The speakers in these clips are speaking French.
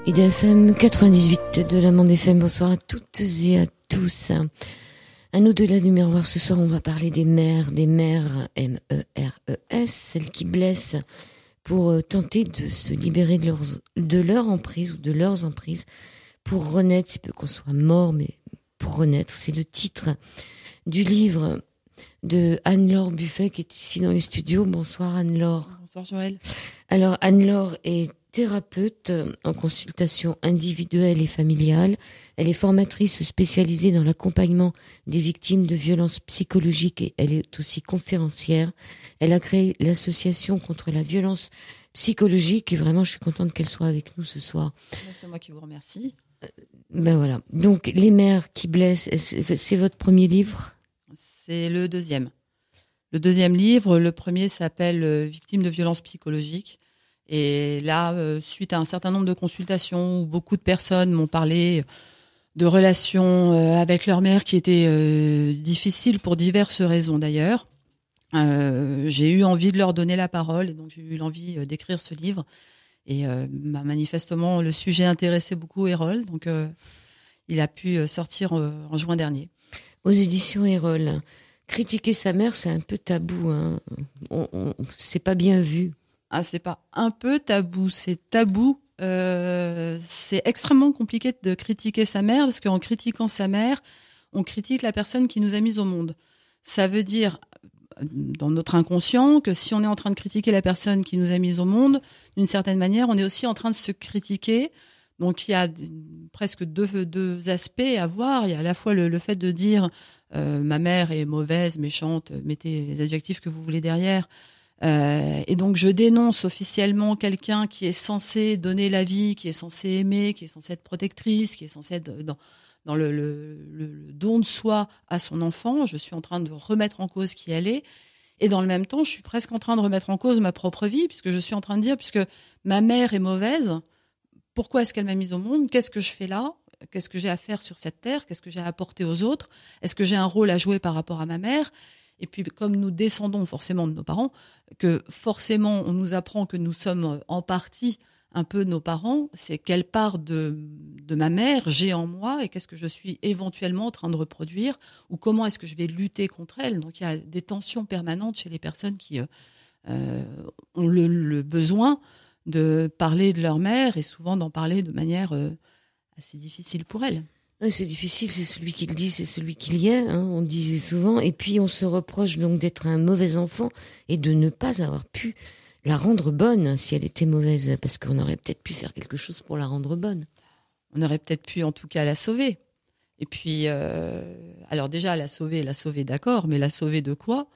IDFM 98 de la Bande FM. Bonsoir à toutes et à tous. Un au-delà du miroir. Ce soir, on va parler des mères, MERES, celles qui blessent pour tenter de se libérer de leur emprise ou de leurs emprises pour renaître, si peu qu'on soit mort, mais pour renaître. C'est le titre du livre de Anne-Laure Buffet qui est ici dans les studios. Bonsoir Anne-Laure. Bonsoir Joël. Alors Anne-Laure est thérapeute en consultation individuelle et familiale. Elle est formatrice spécialisée dans l'accompagnement des victimes de violences psychologiques et elle est aussi conférencière. Elle a créé l'association contre la violence psychologique et vraiment je suis contente qu'elle soit avec nous ce soir. C'est moi qui vous remercie. Ben voilà. Donc Les mères qui blessent, c'est votre premier livre ? C'est le deuxième. Le deuxième livre, le premier s'appelle Victimes de violences psychologiques. Et là, suite à un certain nombre de consultations où beaucoup de personnes m'ont parlé de relations avec leur mère qui étaient difficiles pour diverses raisons d'ailleurs, j'ai eu envie de leur donner la parole et donc j'ai eu l'envie d'écrire ce livre. Et manifestement, le sujet intéressait beaucoup Erol, donc il a pu sortir en juin dernier. Aux éditions Erol. Critiquer sa mère, c'est un peu tabou, hein. C'est pas bien vu. Ah, c'est pas un peu tabou, c'est tabou. C'est extrêmement compliqué de critiquer sa mère parce qu'en critiquant sa mère, on critique la personne qui nous a mis au monde. Ça veut dire, dans notre inconscient, que si on est en train de critiquer la personne qui nous a mis au monde, d'une certaine manière, on est aussi en train de se critiquer. Donc il y a presque deux aspects à voir. Il y a à la fois le fait de dire ma mère est mauvaise, méchante, mettez les adjectifs que vous voulez derrière. Et donc je dénonce officiellement quelqu'un qui est censé donner la vie, qui est censé aimer, qui est censé être protectrice, qui est censé être dans le don de soi à son enfant. Je suis en train de remettre en cause qui elle est. Et dans le même temps, je suis presque en train de remettre en cause ma propre vie, puisque je suis en train de dire, puisque ma mère est mauvaise, pourquoi est-ce qu'elle m'a mise au monde? Qu'est-ce que je fais là? Qu'est-ce que j'ai à faire sur cette terre? Qu'est-ce que j'ai à apporter aux autres? Est-ce que j'ai un rôle à jouer par rapport à ma mère? Et puis, comme nous descendons forcément de nos parents, que forcément on nous apprend que nous sommes en partie un peu nos parents, c'est quelle part de ma mère j'ai en moi et qu'est-ce que je suis éventuellement en train de reproduire ou comment est-ce que je vais lutter contre elle. Donc il y a des tensions permanentes chez les personnes qui ont le besoin de parler de leur mère et souvent d'en parler de manière assez difficile pour elles. Ouais, c'est difficile, c'est celui qui le dit, c'est celui qui y est, hein, on disait souvent. Et puis on se reproche donc d'être un mauvais enfant et de ne pas avoir pu la rendre bonne si elle était mauvaise, parce qu'on aurait peut-être pu faire quelque chose pour la rendre bonne. On aurait peut-être pu en tout cas la sauver. Et puis, alors déjà la sauver, d'accord, mais la sauver de quoi ?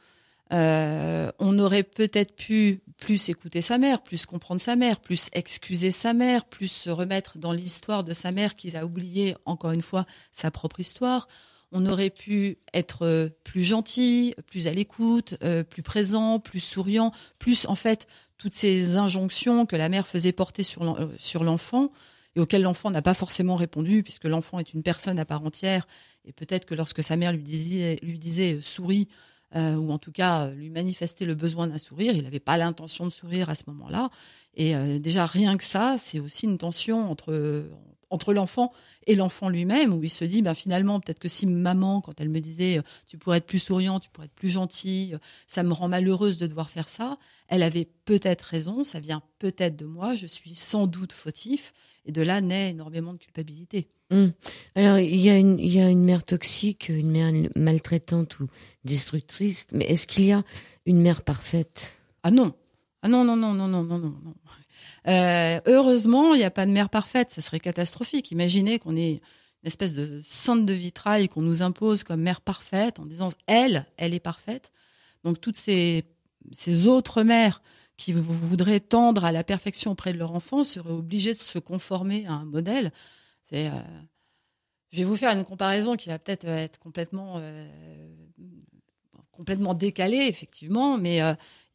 On aurait peut-être pu plus écouter sa mère, plus comprendre sa mère, plus excuser sa mère, plus se remettre dans l'histoire de sa mère qui a oublié, encore une fois, sa propre histoire. On aurait pu être plus gentil, plus à l'écoute, plus présent, plus souriant, plus en fait toutes ces injonctions que la mère faisait porter sur l'enfant et auxquelles l'enfant n'a pas forcément répondu puisque l'enfant est une personne à part entière et peut-être que lorsque sa mère lui disait souris, ou en tout cas lui manifester le besoin d'un sourire. Il n'avait pas l'intention de sourire à ce moment-là. Et déjà, rien que ça, c'est aussi une tension entre l'enfant et l'enfant lui-même, où il se dit, finalement, peut-être que si maman, quand elle me disait « tu pourrais être plus souriant, tu pourrais être plus gentil, ça me rend malheureuse de devoir faire ça », elle avait peut-être raison, ça vient peut-être de moi, je suis sans doute fautif, et de là naît énormément de culpabilité. Alors, il y a une mère toxique, une mère maltraitante ou destructrice, mais est-ce qu'il y a une mère parfaite ? Ah non. Heureusement, il n'y a pas de mère parfaite, ça serait catastrophique. Imaginez qu'on ait une espèce de sainte de vitrail qu'on nous impose comme mère parfaite en disant elle est parfaite. Donc toutes ces autres mères qui voudraient tendre à la perfection auprès de leur enfant seraient obligées de se conformer à un modèle. Je vais vous faire une comparaison qui va peut-être être complètement décalée, effectivement, mais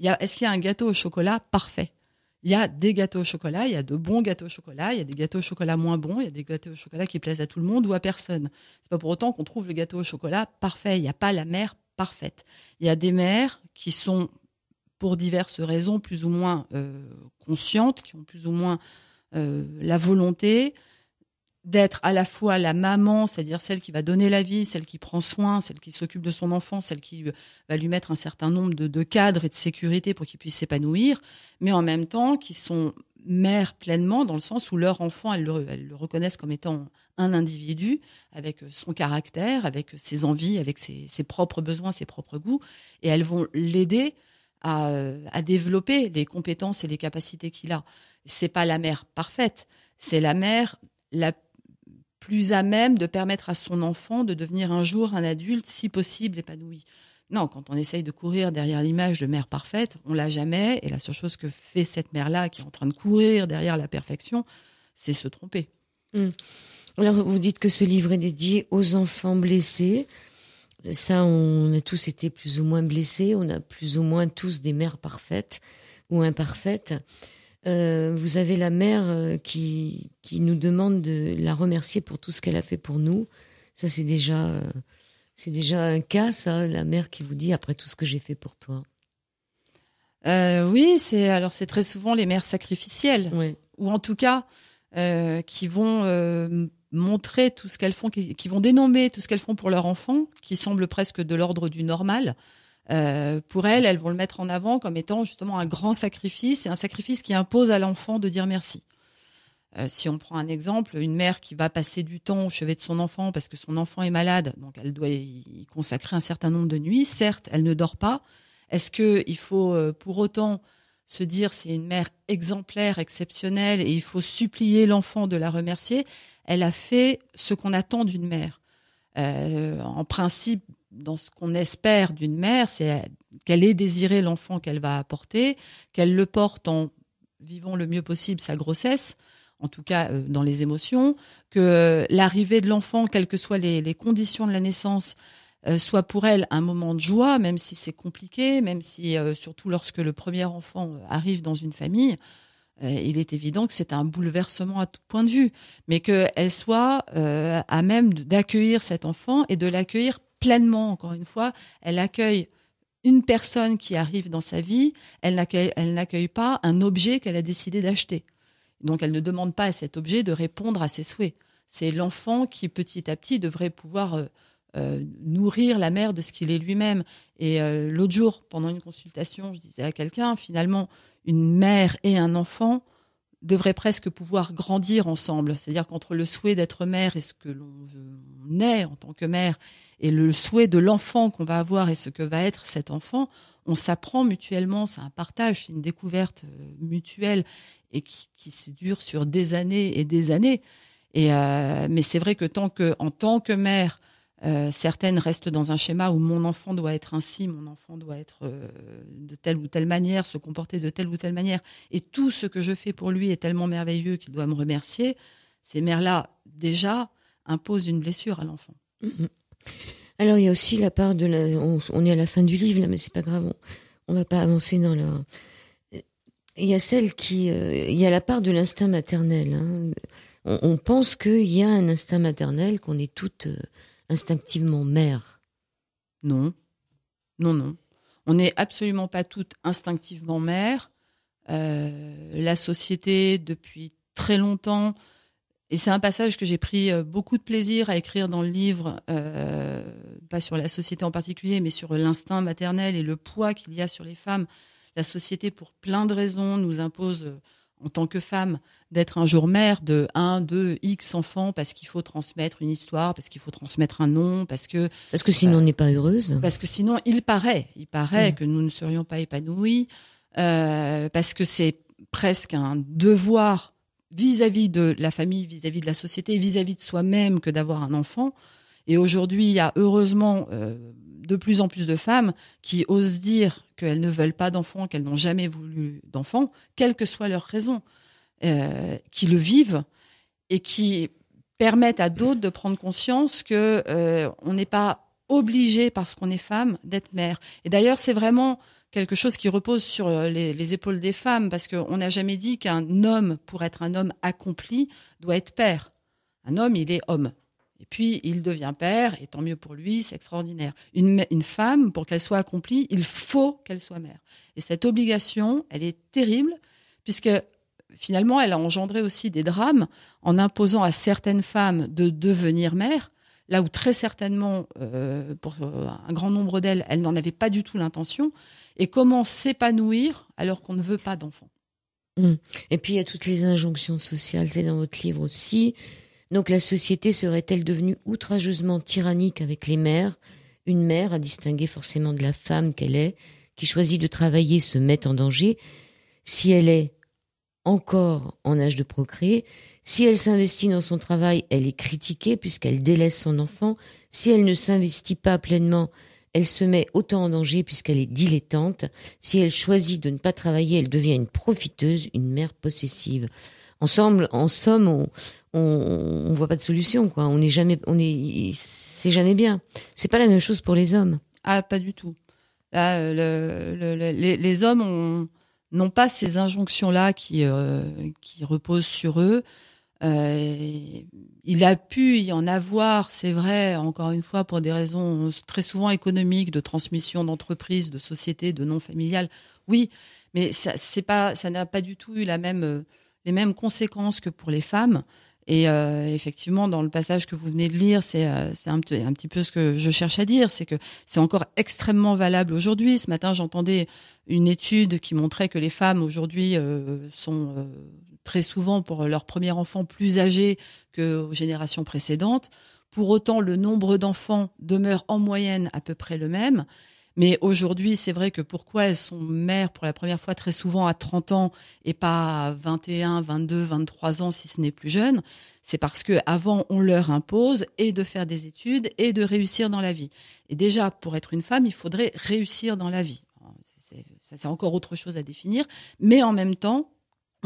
est-ce qu'il y a un gâteau au chocolat parfait ? Il y a des gâteaux au chocolat, il y a de bons gâteaux au chocolat, il y a des gâteaux au chocolat moins bons, il y a des gâteaux au chocolat qui plaisent à tout le monde ou à personne. C'est pas pour autant qu'on trouve le gâteau au chocolat parfait. Il n'y a pas la mère parfaite. Il y a des mères qui sont, pour diverses raisons, plus ou moins conscientes, qui ont plus ou moins la volonté d'être à la fois la maman, c'est-à-dire celle qui va donner la vie, celle qui prend soin, celle qui s'occupe de son enfant, celle qui va lui mettre un certain nombre de cadres et de sécurité pour qu'il puisse s'épanouir, mais en même temps qui sont mères pleinement, dans le sens où leur enfant, elles le reconnaissent comme étant un individu, avec son caractère, avec ses envies, avec ses propres besoins, ses propres goûts, et elles vont l'aider à développer les compétences et les capacités qu'il a. C'est pas la mère parfaite, c'est la mère la plus à même de permettre à son enfant de devenir un jour un adulte, si possible, épanoui. Non, quand on essaye de courir derrière l'image de mère parfaite, on l'a jamais. Et la seule chose que fait cette mère-là, qui est en train de courir derrière la perfection, c'est se tromper. Alors, vous dites que ce livre est dédié aux enfants blessés. Ça, on a tous été plus ou moins blessés. On a plus ou moins tous des mères parfaites ou imparfaites. Vous avez la mère qui nous demande de la remercier pour tout ce qu'elle a fait pour nous. Ça, c'est déjà un cas, ça, la mère qui vous dit après tout ce que j'ai fait pour toi. Oui, c'est très souvent les mères sacrificielles, ouais. Ou en tout cas qui vont montrer tout ce qu'elles font, qui vont dénommer tout ce qu'elles font pour leur enfant, qui semble presque de l'ordre du normal. Pour elles vont le mettre en avant comme étant justement un grand sacrifice, et un sacrifice qui impose à l'enfant de dire merci. Si on prend un exemple, une mère qui va passer du temps au chevet de son enfant parce que son enfant est malade, donc elle doit y consacrer un certain nombre de nuits. Certes, elle ne dort pas. Est-ce qu'il faut pour autant se dire c'est une mère exemplaire, exceptionnelle, et il faut supplier l'enfant de la remercier? Elle a fait ce qu'on attend d'une mère. En principe, dans ce qu'on espère d'une mère, c'est qu'elle ait désiré l'enfant qu'elle va apporter, qu'elle le porte en vivant le mieux possible sa grossesse, en tout cas dans les émotions, que l'arrivée de l'enfant, quelles que soient les conditions de la naissance, soit pour elle un moment de joie, même si c'est compliqué, même si, surtout lorsque le premier enfant arrive dans une famille, il est évident que c'est un bouleversement à tout point de vue, mais qu'elle soit à même d'accueillir cet enfant et de l'accueillir pleinement. Encore une fois, elle accueille une personne qui arrive dans sa vie, elle n'accueille pas un objet qu'elle a décidé d'acheter. Donc elle ne demande pas à cet objet de répondre à ses souhaits. C'est l'enfant qui petit à petit devrait pouvoir nourrir la mère de ce qu'il est lui-même. Et l'autre jour, pendant une consultation, je disais à quelqu'un, finalement, une mère et un enfant devraient presque pouvoir grandir ensemble. C'est-à-dire qu'entre le souhait d'être mère et ce que l'on est en tant que mère, et le souhait de l'enfant qu'on va avoir et ce que va être cet enfant, on s'apprend mutuellement, c'est un partage, c'est une découverte mutuelle et qui se dure sur des années et des années. Mais c'est vrai que en tant que mère, certaines restent dans un schéma où mon enfant doit être ainsi, mon enfant doit être de telle ou telle manière, se comporter de telle ou telle manière, et tout ce que je fais pour lui est tellement merveilleux qu'il doit me remercier. Ces mères-là, déjà, imposent une blessure à l'enfant. Mmh. Alors, il y a aussi la part de on est à la fin du livre, là, mais c'est pas grave, on va pas avancer dans la... Il y a il y a la part de l'instinct maternel. Hein. On pense qu'il y a un instinct maternel, qu'on est toutes instinctivement mères. Non. On n'est absolument pas toutes instinctivement mères. La société, depuis très longtemps, et c'est un passage que j'ai pris beaucoup de plaisir à écrire dans le livre, pas sur la société en particulier, mais sur l'instinct maternel et le poids qu'il y a sur les femmes. La société, pour plein de raisons, nous impose, en tant que femme, d'être un jour mère de 1, 2, X enfants, parce qu'il faut transmettre une histoire, parce qu'il faut transmettre un nom, parce que sinon on n'est pas heureuse. Parce que sinon, il paraît que nous ne serions pas épanouis, parce que c'est presque un devoir vis-à-vis de la famille, vis-à-vis de la société, vis-à-vis de soi-même que d'avoir un enfant. Et aujourd'hui, il y a heureusement de plus en plus de femmes qui osent dire qu'elles ne veulent pas d'enfants, qu'elles n'ont jamais voulu d'enfants, quelles que soient leurs raisons, qui le vivent et qui permettent à d'autres de prendre conscience que on n'est pas obligé, parce qu'on est femme, d'être mère. Et d'ailleurs, c'est vraiment quelque chose qui repose sur les épaules des femmes, parce qu'on n'a jamais dit qu'un homme, pour être un homme accompli, doit être père. Un homme, il est homme. Et puis, il devient père, et tant mieux pour lui, c'est extraordinaire. Une femme, pour qu'elle soit accomplie, il faut qu'elle soit mère. Et cette obligation, elle est terrible, puisque finalement, elle a engendré aussi des drames en imposant à certaines femmes de devenir mères, là où très certainement, pour un grand nombre d'elles, elles n'en avaient pas du tout l'intention. Et comment s'épanouir alors qu'on ne veut pas d'enfants. Et puis il y a toutes les injonctions sociales, c'est dans votre livre aussi. Donc la société serait-elle devenue outrageusement tyrannique avec les mères? Une mère, à distinguer forcément de la femme qu'elle est, qui choisit de travailler, se met en danger. Si elle est encore en âge de procréer, si elle s'investit dans son travail, elle est critiquée puisqu'elle délaisse son enfant. Si elle ne s'investit pas pleinement, elle se met autant en danger puisqu'elle est dilettante. Si elle choisit de ne pas travailler, elle devient une profiteuse, une mère possessive. En somme, on voit pas de solution, quoi. C'est jamais bien. C'est pas la même chose pour les hommes. Ah, pas du tout. Là, les hommes n'ont pas ces injonctions-là qui reposent sur eux. Il a pu y en avoir, c'est vrai, encore une fois, pour des raisons très souvent économiques, de transmission d'entreprise, de société, de non familiale. Oui, mais ça n'a pas du tout eu les mêmes conséquences que pour les femmes. Et effectivement, dans le passage que vous venez de lire, c'est un petit peu ce que je cherche à dire, c'est que c'est encore extrêmement valable aujourd'hui. Ce matin, j'entendais une étude qui montrait que les femmes aujourd'hui sont très souvent pour leur premier enfant plus âgées qu'aux générations précédentes. Pour autant, le nombre d'enfants demeure en moyenne à peu près le même. Mais aujourd'hui, c'est vrai que pourquoi elles sont mères pour la première fois très souvent à 30 ans et pas à 21, 22, 23 ans si ce n'est plus jeune, c'est parce que avant on leur impose et de faire des études et de réussir dans la vie. Et déjà, pour être une femme, il faudrait réussir dans la vie. C'est encore autre chose à définir, mais en même temps,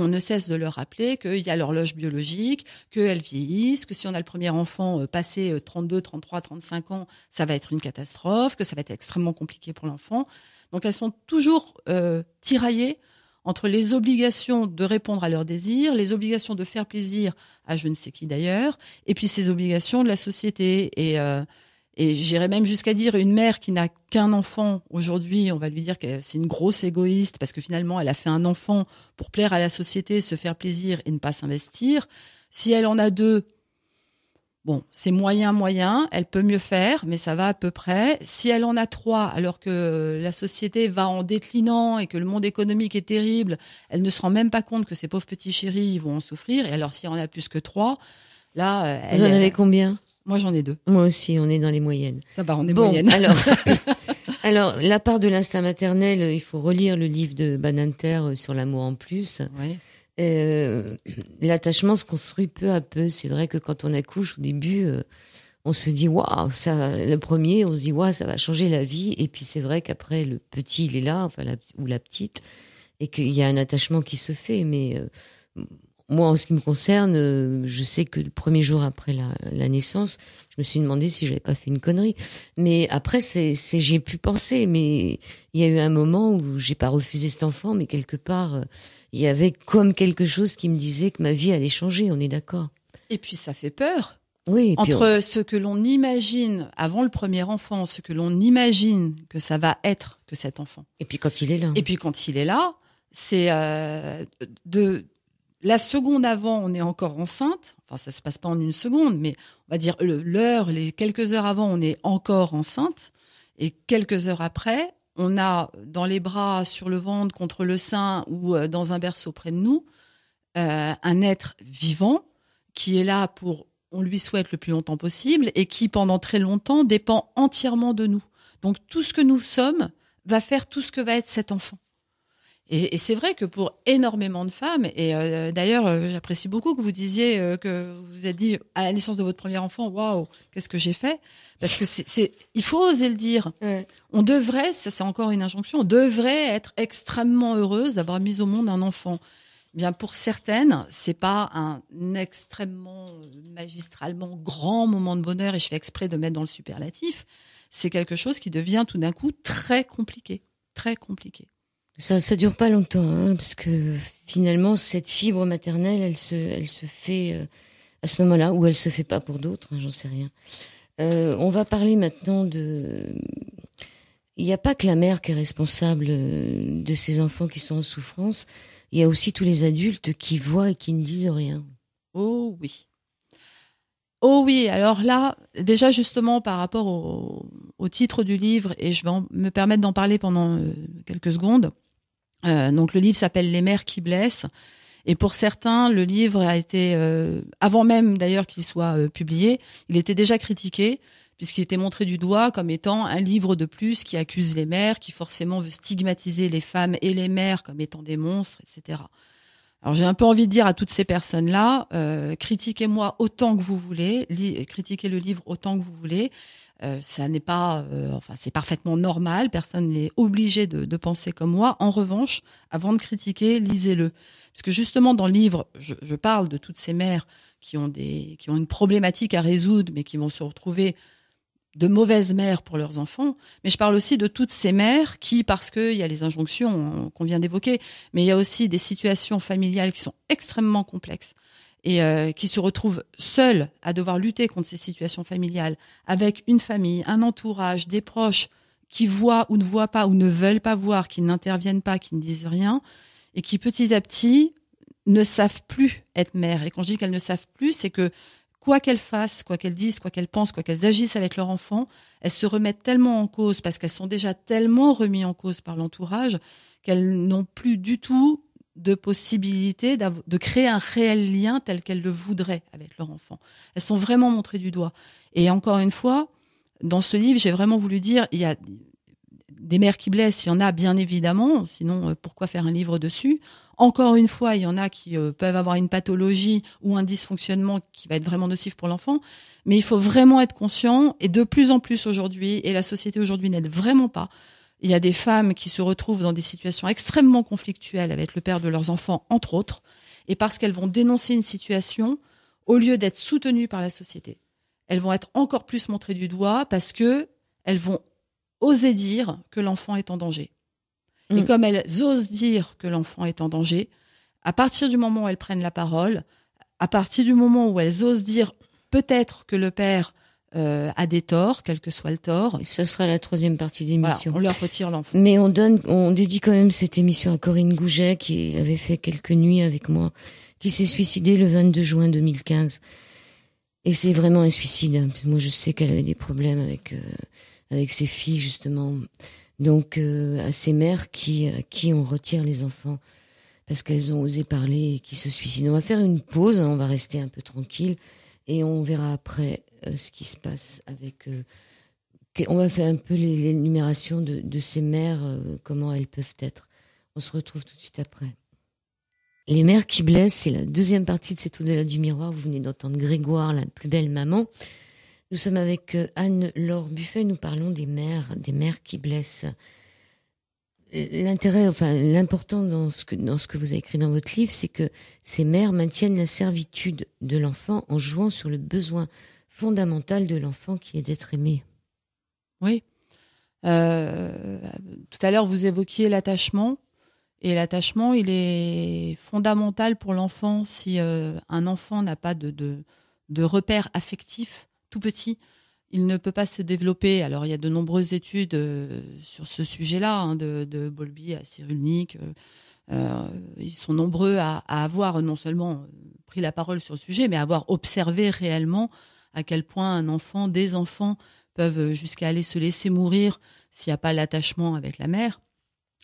on ne cesse de leur rappeler qu'il y a l'horloge biologique, qu'elles vieillissent, que si on a le premier enfant passé 32, 33, 35 ans, ça va être une catastrophe, que ça va être extrêmement compliqué pour l'enfant. Donc elles sont toujours tiraillées entre les obligations de répondre à leurs désirs, les obligations de faire plaisir à je ne sais qui d'ailleurs, et puis ces obligations de la société. Et j'irais même jusqu'à dire une mère qui n'a qu'un enfant aujourd'hui, on va lui dire que c'est une grosse égoïste parce que finalement elle a fait un enfant pour plaire à la société, se faire plaisir et ne pas s'investir. Si elle en a deux, bon, c'est moyen, elle peut mieux faire, mais ça va à peu près. Si elle en a trois, alors que la société va en déclinant et que le monde économique est terrible, elle ne se rend même pas compte que ces pauvres petits chéris ils vont en souffrir. Et alors si elle en a plus que trois, là... Vous en avez combien ? Moi, j'en ai deux. Moi aussi, on est dans les moyennes. Ça va, on est moyenne. Alors, la part de l'instinct maternel, il faut relire le livre de Banninter sur l'amour en plus. Oui. L'attachement se construit peu à peu. C'est vrai que quand on accouche, au début, on se dit, waouh, le premier, on se dit, waouh, ça va changer la vie. Et puis, c'est vrai qu'après, le petit, il est là, enfin, ou la petite, et qu'il y a un attachement qui se fait. Mais moi, en ce qui me concerne, je sais que le premier jour après la naissance, je me suis demandé si j'avais pas fait une connerie. Mais après, j'ai pu penser. Mais il y a eu un moment où j'ai pas refusé cet enfant, mais quelque part, il y avait comme quelque chose qui me disait que ma vie allait changer. On est d'accord. Et puis ça fait peur. Oui. Entre ce que l'on imagine avant le premier enfant, ce que l'on imagine que ça va être que cet enfant. Et puis quand il est là. Et puis quand il est là, c'est la seconde avant, on est encore enceinte. Enfin, ça se passe pas en une seconde, mais on va dire les quelques heures avant, on est encore enceinte. Et quelques heures après, on a dans les bras, sur le ventre, contre le sein ou dans un berceau près de nous, un être vivant qui est là pour, on lui souhaite le plus longtemps possible et qui, pendant très longtemps, dépend entièrement de nous. Donc, tout ce que nous sommes va faire tout ce que va être cet enfant. Et c'est vrai que pour énormément de femmes, et d'ailleurs, j'apprécie beaucoup que vous disiez que vous vous êtes dit à la naissance de votre premier enfant, waouh, qu'est-ce que j'ai fait ? Parce que il faut oser le dire. Ouais. On devrait, ça c'est encore une injonction, on devrait être extrêmement heureuse d'avoir mis au monde un enfant. Bien pour certaines, c'est pas un extrêmement magistralement grand moment de bonheur, et je fais exprès de mettre dans le superlatif. C'est quelque chose qui devient tout d'un coup très compliqué, très compliqué. Ça dure pas longtemps, hein, parce que finalement, cette fibre maternelle, elle se fait à ce moment-là, ou elle se fait pas pour d'autres, hein, j'en sais rien. On va parler maintenant il n'y a pas que la mère qui est responsable de ces enfants qui sont en souffrance. Il y a aussi tous les adultes qui voient et qui ne disent rien. Oh oui. Oh oui, alors là, déjà justement par rapport au titre du livre, et je vais me permettre d'en parler pendant quelques secondes. Donc le livre s'appelle Les mères qui blessent. Et pour certains, le livre a été, avant même d'ailleurs qu'il soit publié, il était déjà critiqué, puisqu'il était montré du doigt comme étant un livre de plus qui accuse les mères, qui forcément veut stigmatiser les femmes et les mères comme étant des monstres, etc. Alors j'ai un peu envie de dire à toutes ces personnes-là, critiquez-moi autant que vous voulez, critiquez le livre autant que vous voulez. Ça n'est pas, enfin c'est parfaitement normal. Personne n'est obligé de penser comme moi. En revanche, avant de critiquer, lisez-le, parce que justement dans le livre, je parle de toutes ces mères qui ont une problématique à résoudre, mais qui vont se retrouver de mauvaises mères pour leurs enfants, mais je parle aussi de toutes ces mères qui, parce qu'il y a les injonctions qu'on vient d'évoquer, mais il y a aussi des situations familiales qui sont extrêmement complexes et qui se retrouvent seules à devoir lutter contre ces situations familiales, avec une famille, un entourage, des proches qui voient ou ne voient pas ou ne veulent pas voir, qui n'interviennent pas, qui ne disent rien, et qui petit à petit ne savent plus être mères. Et quand je dis qu'elles ne savent plus, c'est que quoi qu'elles fassent, quoi qu'elles disent, quoi qu'elles pensent, quoi qu'elles agissent avec leur enfant, elles se remettent tellement en cause parce qu'elles sont déjà tellement remises en cause par l'entourage qu'elles n'ont plus du tout de possibilité de créer un réel lien tel qu'elles le voudraient avec leur enfant. Elles sont vraiment montrées du doigt. Et encore une fois, dans ce livre, j'ai vraiment voulu dire, il y a des mères qui blessent, il y en a bien évidemment, sinon pourquoi faire un livre dessus ? Encore une fois, il y en a qui peuvent avoir une pathologie ou un dysfonctionnement qui va être vraiment nocif pour l'enfant, mais il faut vraiment être conscient, et de plus en plus aujourd'hui, et la société aujourd'hui n'aide vraiment pas, il y a des femmes qui se retrouvent dans des situations extrêmement conflictuelles avec le père de leurs enfants, entre autres, et parce qu'elles vont dénoncer une situation, au lieu d'être soutenues par la société, elles vont être encore plus montrées du doigt parce que elles vont oser dire que l'enfant est en danger. Et comme elles osent dire que l'enfant est en danger, à partir du moment où elles prennent la parole, à partir du moment où elles osent dire peut-être que le père a des torts, quel que soit le tort. Ce sera la 3e partie d'émission. Voilà, on leur retire l'enfant. Mais on dédie quand même cette émission à Corinne Gouget, qui avait fait quelques nuits avec moi, qui s'est suicidée le 22 juin 2015. Et c'est vraiment un suicide. Moi, je sais qu'elle avait des problèmes avec ses filles, justement. Donc, à ces mères à qui on retire les enfants parce qu'elles ont osé parler et qui se suicident. On va faire une pause, hein, on va rester un peu tranquille et on verra après ce qui se passe avec... on va faire un peu l'énumération de ces mères, comment elles peuvent être. On se retrouve tout de suite après. Les mères qui blessent, c'est la 2e partie de cet Au-delà du miroir. Vous venez d'entendre Grégoire, la plus belle maman. Nous sommes avec Anne-Laure Buffet, nous parlons des mères qui blessent. L'important dans ce que vous avez écrit dans votre livre, c'est que ces mères maintiennent la servitude de l'enfant en jouant sur le besoin fondamental de l'enfant qui est d'être aimé. Oui. Tout à l'heure, vous évoquiez l'attachement. Et l'attachement, il est fondamental pour l'enfant. Si un enfant n'a pas de repère affectif tout petit, il ne peut pas se développer. Alors, il y a de nombreuses études sur ce sujet-là, hein, de Bowlby à Cyrulnik. Ils sont nombreux à avoir non seulement pris la parole sur le sujet, mais à avoir observé réellement à quel point des enfants peuvent jusqu'à aller se laisser mourir s'il n'y a pas l'attachement avec la mère.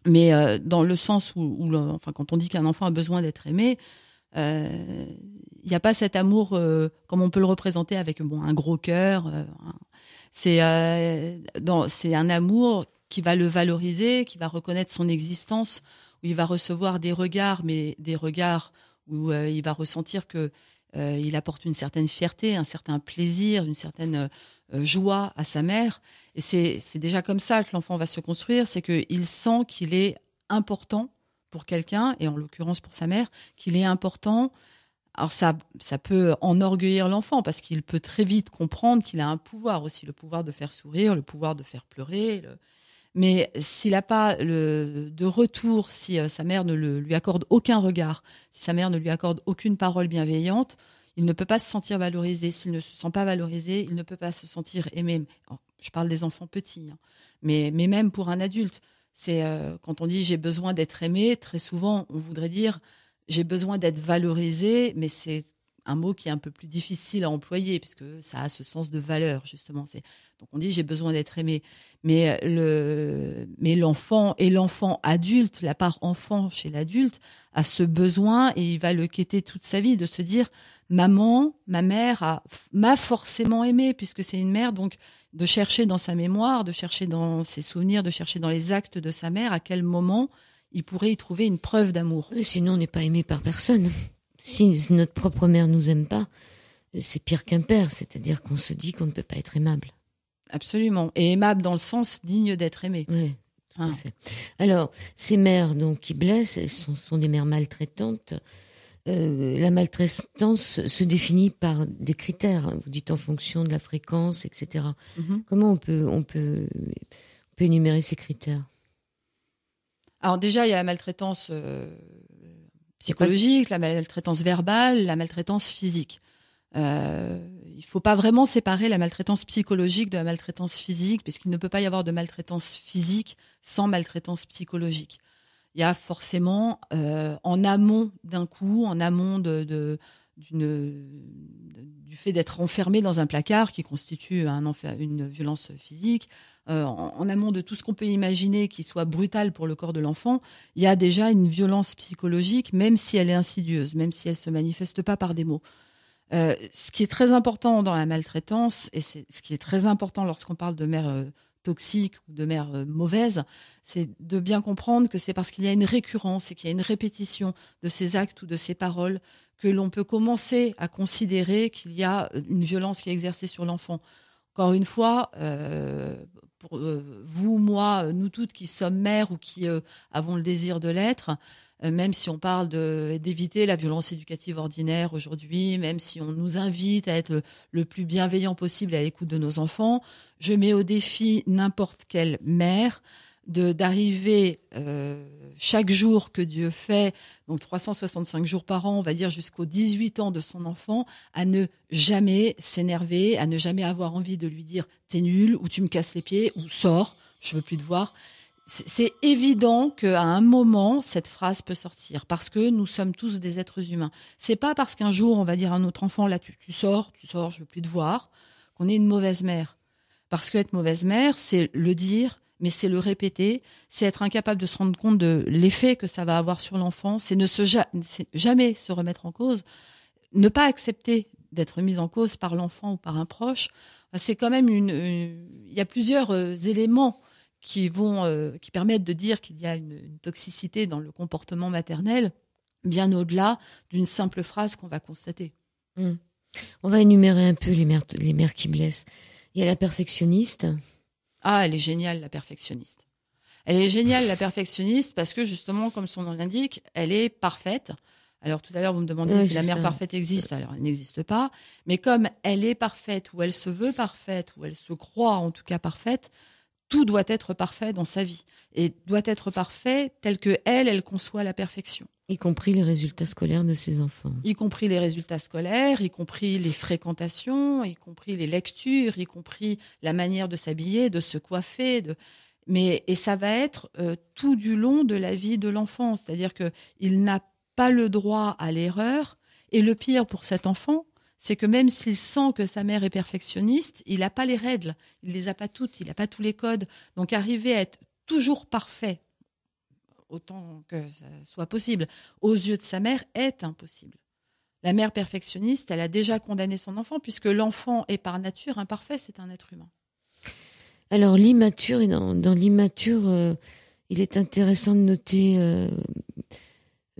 Mais dans le sens où quand on dit qu'un enfant a besoin d'être aimé, il n'y a pas cet amour comme on peut le représenter avec un gros cœur. C'est un amour qui va le valoriser, qui va reconnaître son existence, où il va recevoir des regards, mais des regards où il va ressentir que il apporte une certaine fierté, un certain plaisir, une certaine joie à sa mère. Et c'est déjà comme ça que l'enfant va se construire, c'est qu'il sent qu'il est important pour quelqu'un, et en l'occurrence pour sa mère, qu'il est important. Alors ça peut enorgueillir l'enfant, parce qu'il peut très vite comprendre qu'il a un pouvoir aussi, le pouvoir de faire sourire, le pouvoir de faire pleurer. Mais s'il n'a pas de retour, si sa mère ne lui accorde aucun regard, si sa mère ne lui accorde aucune parole bienveillante, il ne peut pas se sentir valorisé. S'il ne se sent pas valorisé, il ne peut pas se sentir aimé. Alors, je parle des enfants petits, hein. Mais même pour un adulte, c'est quand on dit j'ai besoin d'être aimé, très souvent on voudrait dire j'ai besoin d'être valorisé, mais c'est un mot qui est un peu plus difficile à employer puisque ça a ce sens de valeur justement. Donc on dit j'ai besoin d'être aimé, mais l'enfant et l'enfant adulte, la part enfant chez l'adulte a ce besoin et il va le quêter toute sa vie de se dire maman, ma mère m'a forcément aimé puisque c'est une mère, donc de chercher dans sa mémoire, de chercher dans ses souvenirs, de chercher dans les actes de sa mère à quel moment il pourrait y trouver une preuve d'amour. Oui, sinon on n'est pas aimé par personne. Si notre propre mère nous aime pas, c'est pire qu'un père, c'est-à-dire qu'on se dit qu'on ne peut pas être aimable. Absolument, et aimable dans le sens digne d'être aimé. Oui, tout à fait. Alors, ces mères donc qui blessent, elles sont des mères maltraitantes. La maltraitance se définit par des critères. Vous dites en fonction de la fréquence, etc. Comment on peut énumérer ces critères? Alors déjà, il y a la maltraitance psychologique, la maltraitance verbale, la maltraitance physique. Il ne faut pas vraiment séparer la maltraitance psychologique de la maltraitance physique, puisqu'il ne peut pas y avoir de maltraitance physique sans maltraitance psychologique. Il y a forcément en amont d'un coup, en amont du fait d'être enfermé dans un placard qui constitue une violence physique, en amont de tout ce qu'on peut imaginer qui soit brutal pour le corps de l'enfant, il y a déjà une violence psychologique, même si elle est insidieuse, même si elle ne se manifeste pas par des mots. Ce qui est très important dans la maltraitance, et c'est ce qui est très important lorsqu'on parle de mère toxique ou de mère mauvaise, c'est de bien comprendre que c'est parce qu'il y a une récurrence et qu'il y a une répétition de ces actes ou de ces paroles que l'on peut commencer à considérer qu'il y a une violence qui est exercée sur l'enfant. Encore une fois, pour vous, moi, nous toutes qui sommes mères ou qui avons le désir de l'être, même si on parle d'éviter la violence éducative ordinaire aujourd'hui, même si on nous invite à être le plus bienveillant possible à l'écoute de nos enfants, je mets au défi n'importe quelle mère d'arriver chaque jour que Dieu fait, donc 365 jours par an, on va dire jusqu'aux 18 ans de son enfant, à ne jamais s'énerver, à ne jamais avoir envie de lui dire « t'es nul » ou « tu me casses les pieds » ou « sors, je veux plus te voir ». C'est évident qu'à un moment, cette phrase peut sortir parce que nous sommes tous des êtres humains. C'est pas parce qu'un jour, on va dire à notre enfant, là, tu sors, je veux plus te voir, qu'on est une mauvaise mère. Parce qu'être mauvaise mère, c'est le dire, mais c'est le répéter, c'est être incapable de se rendre compte de l'effet que ça va avoir sur l'enfant, c'est jamais se remettre en cause, ne pas accepter d'être mise en cause par l'enfant ou par un proche. C'est quand même il y a plusieurs éléments qui permettent de dire qu'il y a une toxicité dans le comportement maternel, bien au-delà d'une simple phrase qu'on va constater. On va énumérer un peu les mères qui blessent. Il y a la perfectionniste. Ah, elle est géniale, la perfectionniste. Elle est géniale, la perfectionniste, parce que justement, comme son nom l'indique, elle est parfaite. Alors tout à l'heure, vous me demandez si la mère parfaite existe. Alors elle n'existe pas. Mais comme elle est parfaite, ou elle se veut parfaite, ou elle se croit en tout cas parfaite, tout doit être parfait dans sa vie. Et doit être parfait tel que elle conçoit la perfection. Y compris les résultats scolaires de ses enfants. Y compris les résultats scolaires, y compris les fréquentations, y compris les lectures, y compris la manière de s'habiller, de se coiffer. Et ça va être tout du long de la vie de l'enfant. C'est-à-dire qu'il n'a pas le droit à l'erreur. Et le pire pour cet enfant, c'est que même s'il sent que sa mère est perfectionniste, il n'a pas les règles, il les a pas toutes, il n'a pas tous les codes. Donc arriver à être toujours parfait, autant que ça soit possible, aux yeux de sa mère est impossible. La mère perfectionniste, elle a déjà condamné son enfant, puisque l'enfant est par nature imparfait, c'est un être humain. Alors l'immature, dans l'immature, il est intéressant de noter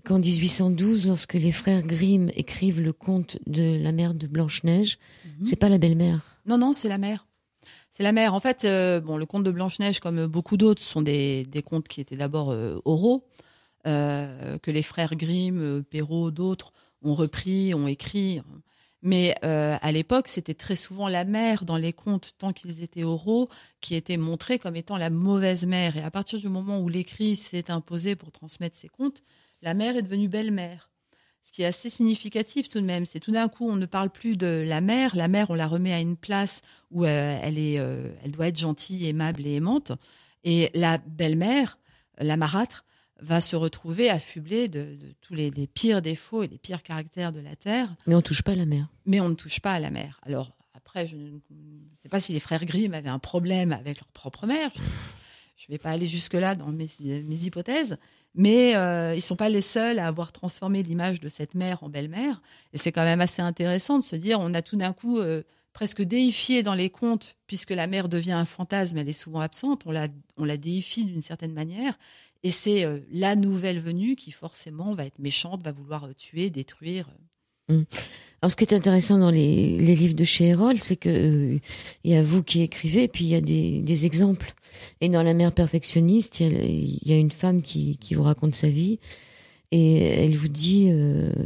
qu'en 1812, lorsque les frères Grimm écrivent le conte de la mère de Blanche-Neige, c'est pas la belle-mère. Non, c'est la mère. C'est la mère. En fait, le conte de Blanche-Neige, comme beaucoup d'autres, sont des contes qui étaient d'abord oraux, que les frères Grimm, Perrault, d'autres ont repris, ont écrit. Mais à l'époque, c'était très souvent la mère dans les contes, tant qu'ils étaient oraux, qui était montrée comme étant la mauvaise mère. Et à partir du moment où l'écrit s'est imposé pour transmettre ces contes, la mère est devenue belle-mère. ce qui est assez significatif tout de même, c'est tout d'un coup, on ne parle plus de la mère. La mère, on la remet à une place où elle doit être gentille, aimable et aimante. Et la belle-mère, la marâtre, va se retrouver affublée de tous les pires défauts et les pires caractères de la terre. Mais on touche pas à la mère. Mais on ne touche pas à la mère. Alors, après, je ne sais pas si les frères Grimm avaient un problème avec leur propre mère. Je ne vais pas aller jusque-là dans mes hypothèses. Mais ils ne sont pas les seuls à avoir transformé l'image de cette mère en belle-mère. Et c'est quand même assez intéressant de se dire, on a tout d'un coup presque déifié dans les contes, puisque la mère devient un fantasme, elle est souvent absente, on la déifie d'une certaine manière. Et c'est la nouvelle venue qui forcément va être méchante, va vouloir tuer, détruire. Alors, ce qui est intéressant dans les livres de chez Erol, c'est que il y a vous qui écrivez, puis il y a des exemples. Et dans La mère perfectionniste, il y a une femme qui vous raconte sa vie, et elle vous dit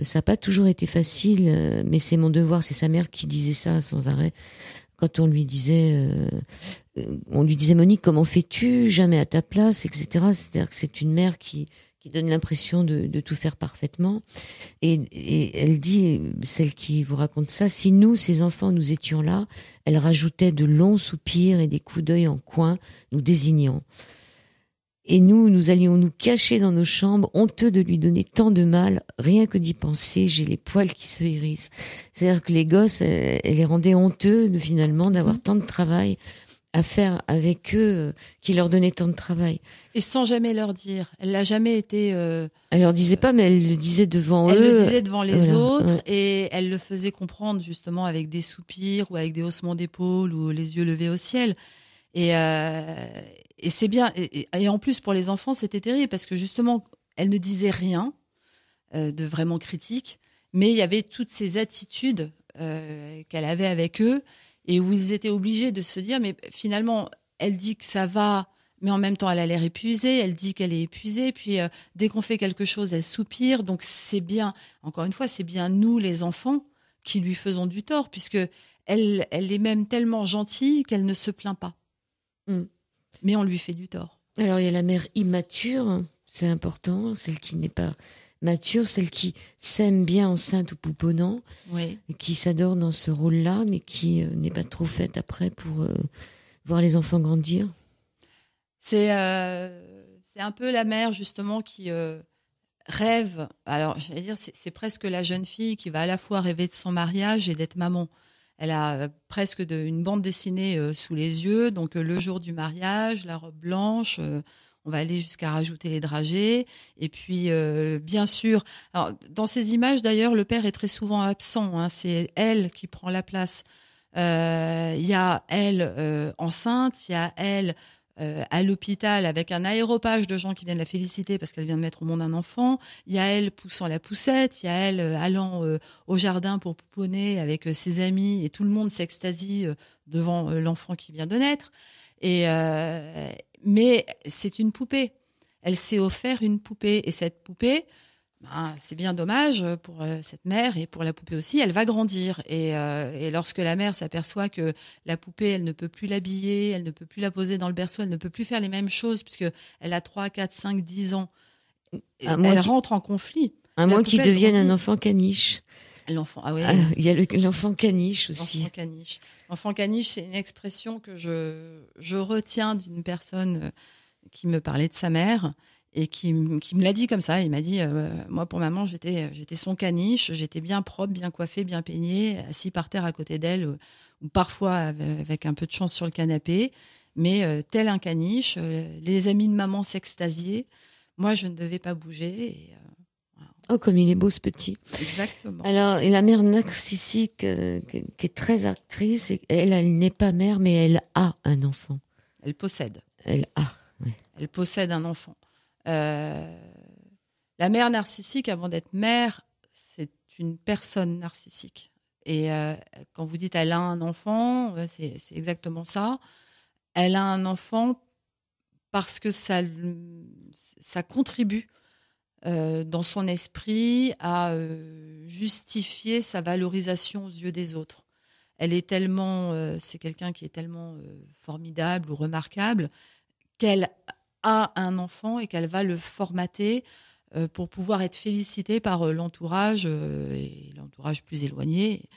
ça n'a pas toujours été facile, mais c'est mon devoir. C'est sa mère qui disait ça sans arrêt. Quand on lui disait Monique, comment fais-tu, jamais à ta place, etc. C'est-à-dire que c'est une mère qui donne l'impression de tout faire parfaitement. Et elle dit, celle qui vous raconte ça, si nous, ces enfants, nous étions là, elle rajoutait de longs soupirs et des coups d'œil en coin, nous désignant. Et nous allions nous cacher dans nos chambres, honteux de lui donner tant de mal, rien que d'y penser, j'ai les poils qui se hérissent. C'est-à-dire que les gosses, elle les rendait honteux finalement d'avoir tant de travail à faire avec eux, qui leur donnait tant de travail. Et sans jamais leur dire. Elle l'a jamais été... Elle leur disait pas, mais elle le disait devant eux. Elle le disait devant les autres, ouais. Et elle le faisait comprendre justement avec des soupirs ou avec des haussements d'épaules ou les yeux levés au ciel. Et c'est bien. Et en plus, pour les enfants, c'était terrible parce que justement, elle ne disait rien de vraiment critique, mais il y avait toutes ces attitudes qu'elle avait avec eux et où ils étaient obligés de se dire, mais finalement, elle dit que ça va, mais en même temps, elle a l'air épuisée. Elle dit qu'elle est épuisée. Puis, dès qu'on fait quelque chose, elle soupire. Donc, c'est bien, encore une fois, c'est bien nous, les enfants, qui lui faisons du tort, puisque elle est même tellement gentille qu'elle ne se plaint pas. Mais on lui fait du tort. Alors, il y a la mère immature, c'est important, celle qui n'est pas mature, celle qui s'aime bien enceinte ou pouponnant, oui. Qui s'adore dans ce rôle-là, mais qui n'est pas trop faite après pour voir les enfants grandir. C'est un peu la mère, justement, qui rêve. Alors, j'allais dire, c'est presque la jeune fille qui va à la fois rêver de son mariage et d'être maman. Elle a presque une bande dessinée sous les yeux. Donc, le jour du mariage, la robe blanche, on va aller jusqu'à rajouter les dragées. Et puis, bien sûr, alors, dans ces images, d'ailleurs, le père est très souvent absent. Hein, c'est elle qui prend la place. Il y a elle enceinte, il y a elle à l'hôpital avec un aéropage de gens qui viennent la féliciter parce qu'elle vient de mettre au monde un enfant. Il y a elle poussant la poussette, il y a elle allant au jardin pour pouponner avec ses amis et tout le monde s'extasie devant l'enfant qui vient de naître. Mais c'est une poupée. Elle s'est offert une poupée et cette poupée, c'est bien dommage pour cette mère et pour la poupée aussi, elle va grandir. Et lorsque la mère s'aperçoit que la poupée, elle ne peut plus l'habiller, elle ne peut plus la poser dans le berceau, elle ne peut plus faire les mêmes choses puisqu'elle a 3, 4, 5, 10 ans, elle rentre en conflit. À moins qu'il devienne un enfant caniche. L'enfant, ah oui. Il y a l'enfant caniche aussi. L'enfant caniche. L'enfant caniche, c'est une expression que je retiens d'une personne qui me parlait de sa mère. Et qui me l'a dit comme ça. Il m'a dit, moi, pour maman, j'étais son caniche, j'étais bien propre, bien coiffée, bien peignée, assis par terre à côté d'elle, ou parfois avec un peu de chance sur le canapé, mais tel un caniche. Les amis de maman s'extasiaient. Moi, je ne devais pas bouger. Et, voilà. Oh, comme il est beau, ce petit. Exactement. Alors, et la mère narcissique, qui est très actrice, elle n'est pas mère, mais elle a un enfant. Elle possède. Elle a, ouais. Elle possède un enfant. La mère narcissique, avant d'être mère, c'est une personne narcissique. Et quand vous dites elle a un enfant, c'est exactement ça. Elle a un enfant parce que ça contribue dans son esprit à justifier sa valorisation aux yeux des autres. Elle est tellement, c'est quelqu'un qui est tellement formidable ou remarquable qu'elle a un enfant et qu'elle va le formater pour pouvoir être félicité par l'entourage et l'entourage plus éloigné.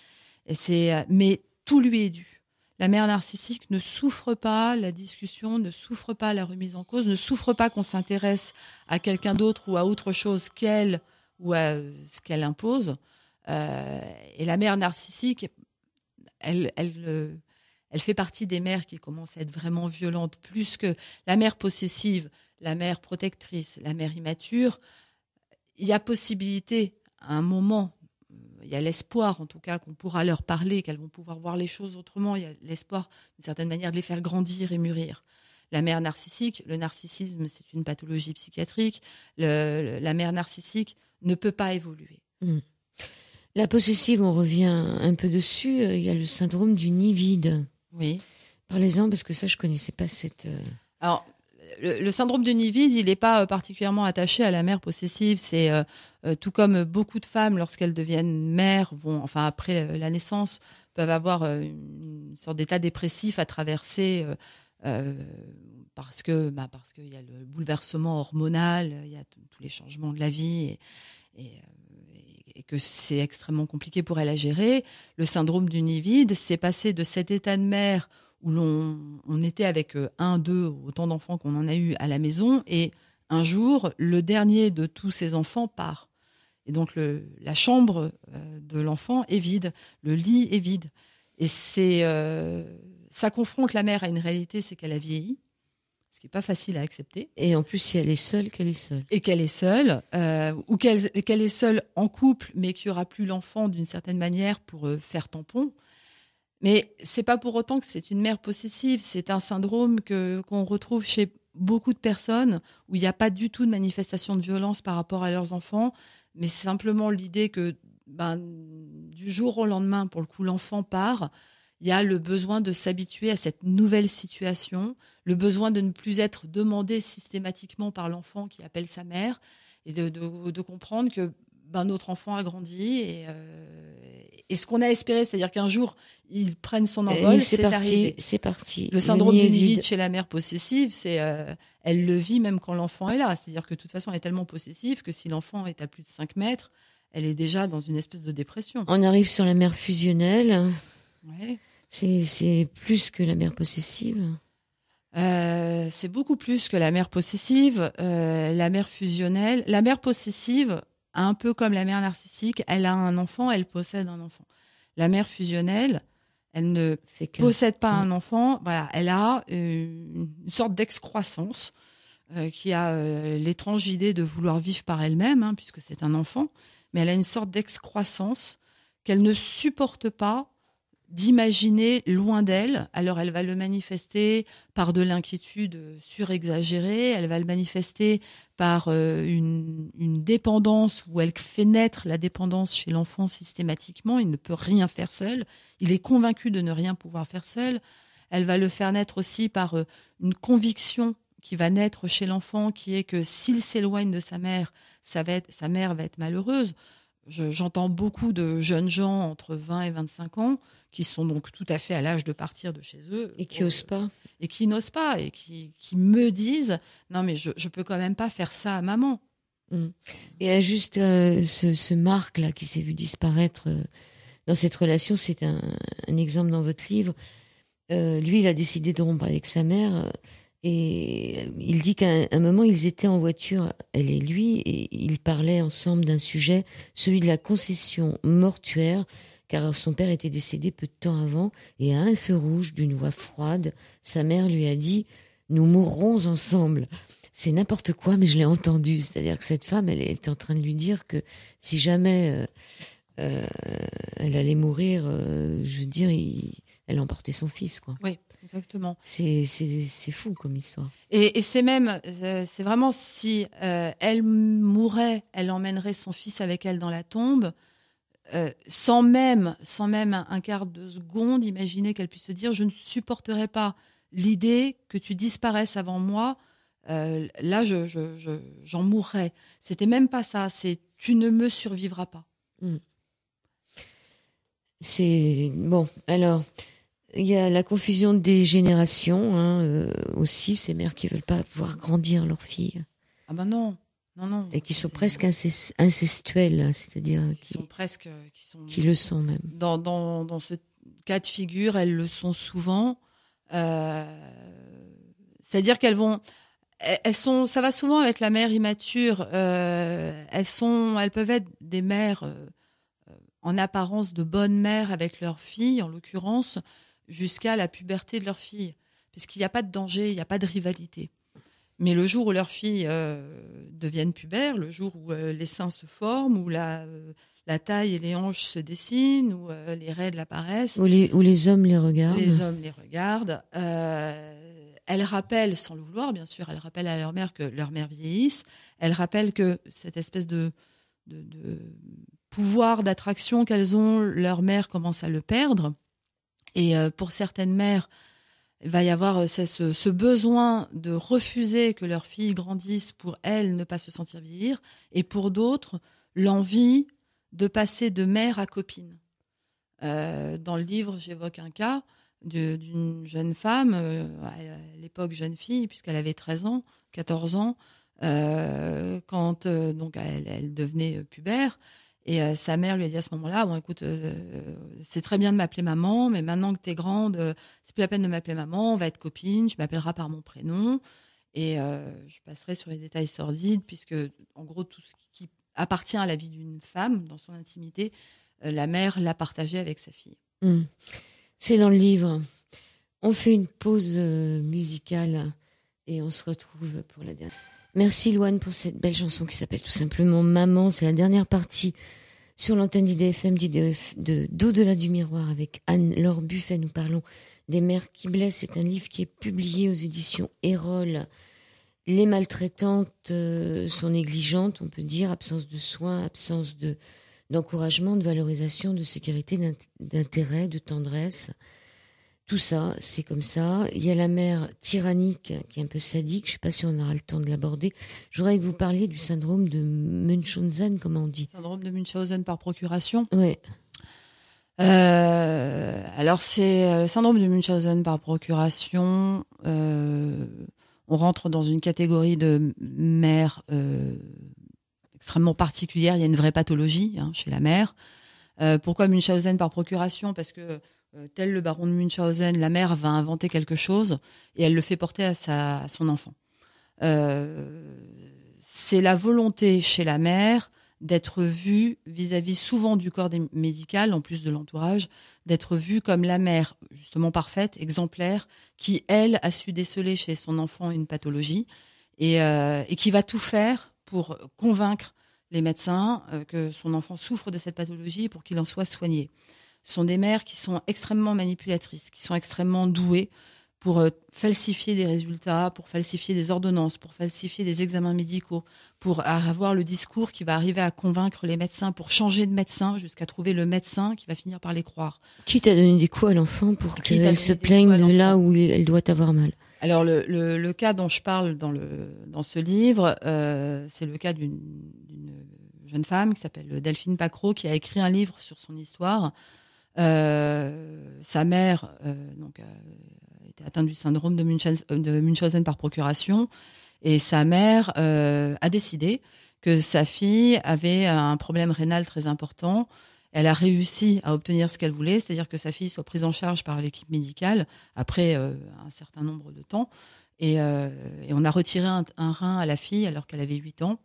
Mais tout lui est dû. La mère narcissique ne souffre pas la discussion, ne souffre pas la remise en cause, ne souffre pas qu'on s'intéresse à quelqu'un d'autre ou à autre chose qu'elle ou à ce qu'elle impose. Et la mère narcissique, elle fait partie des mères qui commencent à être vraiment violentes, plus que la mère possessive, la mère protectrice, la mère immature. Il y a possibilité, à un moment, il y a l'espoir en tout cas qu'on pourra leur parler, qu'elles vont pouvoir voir les choses autrement. Il y a l'espoir, d'une certaine manière, de les faire grandir et mûrir. La mère narcissique, le narcissisme, c'est une pathologie psychiatrique. La mère narcissique ne peut pas évoluer. La possessive, on revient un peu dessus. Il y a le syndrome du nid vide. Oui. Parlez-en, parce que ça, je connaissais pas cette... Alors, le syndrome du nid vide, il n'est pas particulièrement attaché à la mère possessive. C'est tout comme beaucoup de femmes, lorsqu'elles deviennent mères, après la naissance, peuvent avoir une sorte d'état dépressif à traverser parce qu'il y a le bouleversement hormonal, il y a tous les changements de la vie et que c'est extrêmement compliqué pour elle à gérer. Le syndrome du nid vide, c'est passé de cet état de mère où on était avec 1, 2, autant d'enfants qu'on en a eu à la maison, et un jour, le dernier de tous ces enfants part. Et donc, la chambre de l'enfant est vide, le lit est vide. Et ça confronte la mère à une réalité, c'est qu'elle a vieilli, ce qui n'est pas facile à accepter. Et en plus, si elle est seule, qu'elle est seule. Et qu'elle est seule, ou qu'elle est seule en couple, mais qu'il n'y aura plus l'enfant d'une certaine manière pour faire tampon. Mais c'est pas pour autant que c'est une mère possessive. C'est un syndrome qu'on retrouve chez beaucoup de personnes où il n'y a pas du tout de manifestation de violence par rapport à leurs enfants, mais c'est simplement l'idée que du jour au lendemain, pour le coup, l'enfant part. Il y a le besoin de s'habituer à cette nouvelle situation, le besoin de ne plus être demandé systématiquement par l'enfant qui appelle sa mère, et de comprendre que notre enfant a grandi et ce qu'on a espéré, c'est-à-dire qu'un jour il prenne son envol, c'est arrivé. C'est parti. Le syndrome du nid vide chez la mère possessive, elle le vit même quand l'enfant est là. C'est-à-dire que de toute façon, elle est tellement possessive que si l'enfant est à plus de 5 mètres, elle est déjà dans une espèce de dépression. On arrive sur la mère fusionnelle. Ouais. C'est plus que la mère possessive. C'est beaucoup plus que la mère possessive. La mère fusionnelle, la mère possessive, un peu comme la mère narcissique, elle a un enfant, elle possède un enfant. La mère fusionnelle, elle ne possède pas un enfant. Voilà, elle a une sorte d'excroissance qui a l'étrange idée de vouloir vivre par elle-même, puisque c'est un enfant. Mais elle a une sorte d'excroissance qu'elle ne supporte pas d'imaginer loin d'elle. Alors elle va le manifester par de l'inquiétude surexagérée, elle va le manifester par une dépendance où elle fait naître la dépendance chez l'enfant systématiquement. Il ne peut rien faire seul, il est convaincu de ne rien pouvoir faire seul. Elle va le faire naître aussi par une conviction qui va naître chez l'enfant, qui est que s'il s'éloigne de sa mère, sa mère va être malheureuse. J'entends beaucoup de jeunes gens entre 20 et 25 ans qui sont donc tout à fait à l'âge de partir de chez eux. Et qui n'osent pas. Et qui n'osent pas, et qui me disent « Non, mais je peux quand même pas faire ça à maman. » Et à juste ce Marc-là qui s'est vu disparaître dans cette relation, c'est un exemple dans votre livre. Lui, il a décidé de rompre avec sa mère. Et il dit qu'à un moment, ils étaient en voiture, elle et lui, et ils parlaient ensemble d'un sujet, celui de la concession mortuaire, car son père était décédé peu de temps avant, et à un feu rouge, d'une voix froide, sa mère lui a dit « Nous mourrons ensemble ». C'est n'importe quoi, mais je l'ai entendu. C'est-à-dire que cette femme, elle est en train de lui dire que si jamais elle allait mourir, je veux dire, elle emportait son fils, quoi. Oui. Exactement. C'est fou comme histoire. Et c'est même, c'est vraiment si elle mourait, elle emmènerait son fils avec elle dans la tombe, sans même un quart de seconde, imaginer qu'elle puisse se dire je ne supporterai pas l'idée que tu disparaisses avant moi. Là, j'en mourrais. C'était même pas ça. C'est tu ne me survivras pas. C'est bon. Alors. Il y a la confusion des générations aussi, ces mères qui veulent pas voir grandir leurs filles. Ah ben non. Non. Et qui sont presque incestuelles, c'est-à-dire qui le sont même. Dans ce cas de figure, elles le sont souvent. C'est-à-dire qu'elles sont, ça va souvent avec la mère immature. Elles peuvent être des mères en apparence de bonnes mères avec leur fille, en l'occurrence, jusqu'à la puberté de leur fille, puisqu'il n'y a pas de danger, il n'y a pas de rivalité. Mais le jour où leurs filles deviennent pubères, le jour où les seins se forment, où la taille et les hanches se dessinent, où les règles apparaissent, où les hommes les regardent. Les hommes les regardent. Elles rappellent, sans le vouloir bien sûr, elles rappellent à leur mère que leur mère vieillisse. Elles rappellent que cette espèce de pouvoir d'attraction qu'elles ont, leur mère commence à le perdre. Et pour certaines mères, il va y avoir ce besoin de refuser que leur fille grandisse pour elles ne pas se sentir vieillir. Et pour d'autres, l'envie de passer de mère à copine. Dans le livre, j'évoque un cas d'une jeune femme, à l'époque jeune fille, puisqu'elle avait 13 ans, 14 ans, quand donc elle devenait pubère. Et sa mère lui a dit à ce moment-là, bon écoute, c'est très bien de m'appeler maman, mais maintenant que t'es grande, c'est plus la peine de m'appeler maman, on va être copine, tu m'appelleras par mon prénom, et je passerai sur les détails sordides, puisque en gros tout ce qui appartient à la vie d'une femme, dans son intimité, la mère l'a partagé avec sa fille. C'est dans le livre. On fait une pause musicale et on se retrouve pour la dernière. Merci Louane pour cette belle chanson qui s'appelle tout simplement Maman. C'est la dernière partie sur l'antenne d'IDFM d'Au-delà du miroir avec Anne-Laure Buffet. Nous parlons des mères qui blessent. C'est un livre qui est publié aux éditions Erol. Les maltraitantes sont négligentes, on peut dire, absence de soins, absence d'encouragement, de valorisation, de sécurité, d'intérêt, de tendresse. Tout ça, c'est comme ça. Il y a la mère tyrannique qui est un peu sadique. Je ne sais pas si on aura le temps de l'aborder. Je voudrais que vous parliez du syndrome de Munchausen, comment on dit ? Syndrome de Munchausen par procuration. Oui. Alors, c'est le syndrome de Munchausen par procuration. On rentre dans une catégorie de mère extrêmement particulière. Il y a une vraie pathologie chez la mère. Pourquoi Munchausen par procuration ? Parce que tel le baron de Munchausen, la mère va inventer quelque chose et elle le fait porter à son enfant. C'est la volonté chez la mère d'être vue vis-à-vis souvent du corps médical, en plus de l'entourage, d'être vue comme la mère, justement parfaite, exemplaire, qui, elle, a su déceler chez son enfant une pathologie et qui va tout faire pour convaincre les médecins que son enfant souffre de cette pathologie pour qu'il en soit soigné. Ce sont des mères qui sont extrêmement manipulatrices, qui sont extrêmement douées pour falsifier des résultats, pour falsifier des ordonnances, pour falsifier des examens médicaux, pour avoir le discours qui va arriver à convaincre les médecins, pour changer de médecin jusqu'à trouver le médecin qui va finir par les croire. Qui t'a donné des coups à l'enfant pour qu'elle se plaigne de là où elle doit avoir mal ? Alors le cas dont je parle dans ce livre, c'est le cas d'une jeune femme qui s'appelle Delphine Pacro, qui a écrit un livre sur son histoire. Sa mère était atteinte du syndrome de Munchausen par procuration, et sa mère a décidé que sa fille avait un problème rénal très important. Elle a réussi à obtenir ce qu'elle voulait, c'est-à-dire que sa fille soit prise en charge par l'équipe médicale après un certain nombre de temps, et on a retiré un rein à la fille alors qu'elle avait 8 ans.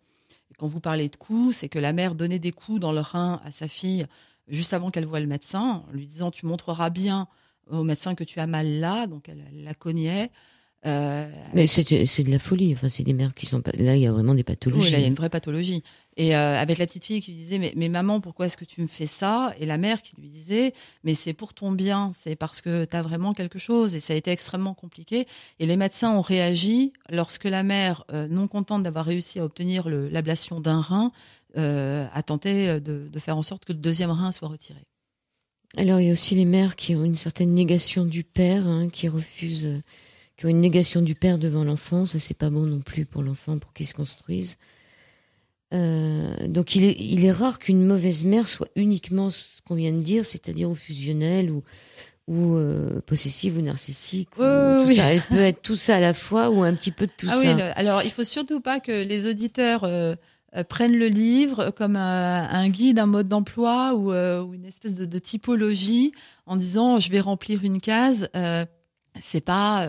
Et quand vous parlez de coups, c'est que la mère donnait des coups dans le rein à sa fille juste avant qu'elle voie le médecin, en lui disant « tu montreras bien au médecin que tu as mal là », donc elle la cognait. Mais c'est de la folie, enfin, c'est des mères qui sont... Là, il y a vraiment des pathologies. Oui, là, il y a une vraie pathologie. Et avec la petite fille qui lui disait mais maman, pourquoi est-ce que tu me fais ça ? Et la mère qui lui disait mais c'est pour ton bien, c'est parce que tu as vraiment quelque chose. Et ça a été extrêmement compliqué. Et les médecins ont réagi lorsque la mère, non contente d'avoir réussi à obtenir l'ablation d'un rein, a tenté de faire en sorte que le deuxième rein soit retiré. Alors, il y a aussi les mères qui ont une certaine négation du père, qui refusent... qui ont une négation du père devant l'enfant. Ça, c'est pas bon non plus pour l'enfant, pour qu'il se construise. Donc, il est rare qu'une mauvaise mère soit uniquement ce qu'on vient de dire, c'est-à-dire au fusionnel ou possessive ou narcissique. Ou tout Oui. ça. Elle peut être tout ça à la fois ou un petit peu de tout ça. Oui, alors il faut surtout pas que les auditeurs prennent le livre comme un guide, un mode d'emploi ou une espèce de typologie en disant je vais remplir une case. C'est pas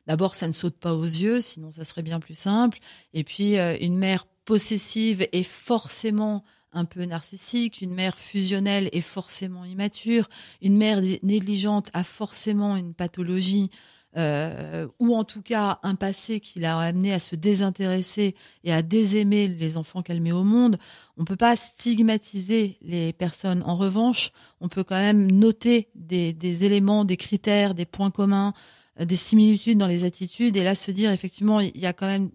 d'abord ça ne saute pas aux yeux, sinon ça serait bien plus simple. Et puis une mère possessive est forcément un peu narcissique, une mère fusionnelle est forcément immature, une mère négligente a forcément une pathologie ou en tout cas un passé qui l'a amené à se désintéresser et à désaimer les enfants qu'elle met au monde. On peut pas stigmatiser les personnes. En revanche, on peut quand même noter des éléments, des critères, des points communs, des similitudes dans les attitudes et là se dire effectivement il y a quand même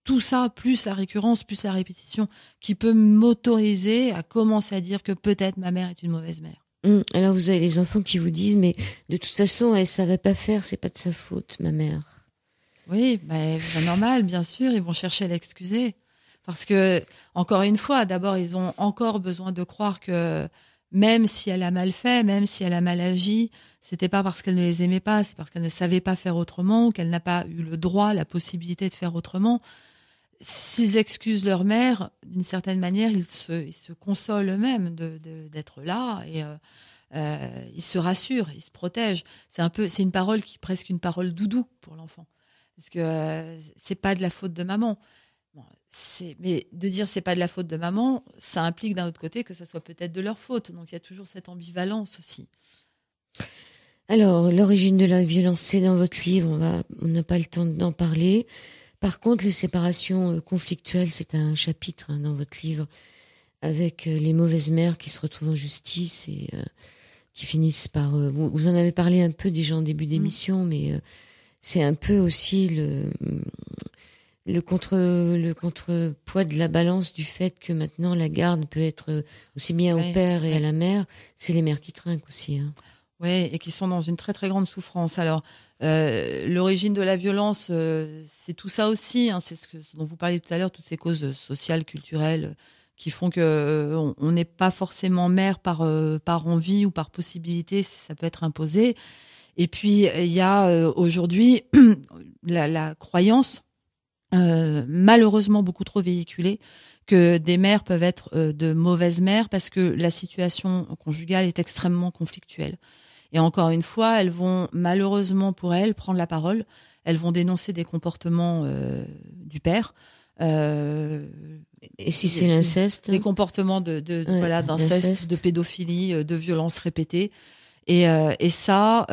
tout ça, plus la récurrence, plus la répétition, qui peut m'autoriser à commencer à dire que peut-être ma mère est une mauvaise mère. Alors vous avez les enfants qui vous disent mais de toute façon elle savait pas faire, c'est pas de sa faute ma mère. Oui, c'est normal, bien sûr, ils vont chercher à l'excuser. Parce que, encore une fois, d'abord, ils ont encore besoin de croire que même si elle a mal fait, même si elle a mal agi, c'était pas parce qu'elle ne les aimait pas, c'est parce qu'elle ne savait pas faire autrement ou qu'elle n'a pas eu le droit, la possibilité de faire autrement. S'ils excusent leur mère, d'une certaine manière, ils se consolent eux-mêmes d'être là et ils se rassurent, ils se protègent. C'est une parole qui est presque une parole doudou pour l'enfant, parce que c'est pas de la faute de maman. Bon, mais de dire c'est pas de la faute de maman, ça implique d'un autre côté que ça soit peut-être de leur faute. Donc il y a toujours cette ambivalence aussi. Alors l'origine de la violence, c'est dans votre livre, on n'a pas le temps d'en parler. Par contre, les séparations conflictuelles, c'est un chapitre dans votre livre avec les mauvaises mères qui se retrouvent en justice et qui finissent par... vous en avez parlé un peu déjà en début d'émission, mais c'est un peu aussi le contrepoids de la balance du fait que maintenant la garde peut être aussi bien au père et à la mère. C'est les mères qui trinquent aussi. Hein. Oui, et qui sont dans une très très grande souffrance. Alors, l'origine de la violence, c'est tout ça aussi. Hein, c'est ce dont vous parliez tout à l'heure, toutes ces causes sociales, culturelles, qui font que on n'est pas forcément mère par envie ou par possibilité. Ça peut être imposé. Et puis il y a aujourd'hui la croyance, malheureusement beaucoup trop véhiculée, que des mères peuvent être de mauvaises mères parce que la situation conjugale est extrêmement conflictuelle. Et encore une fois, elles vont malheureusement pour elles prendre la parole. Elles vont dénoncer des comportements du père. Et si c'est l'inceste, des comportements d'inceste, de pédophilie, de violences répétées. Et ça,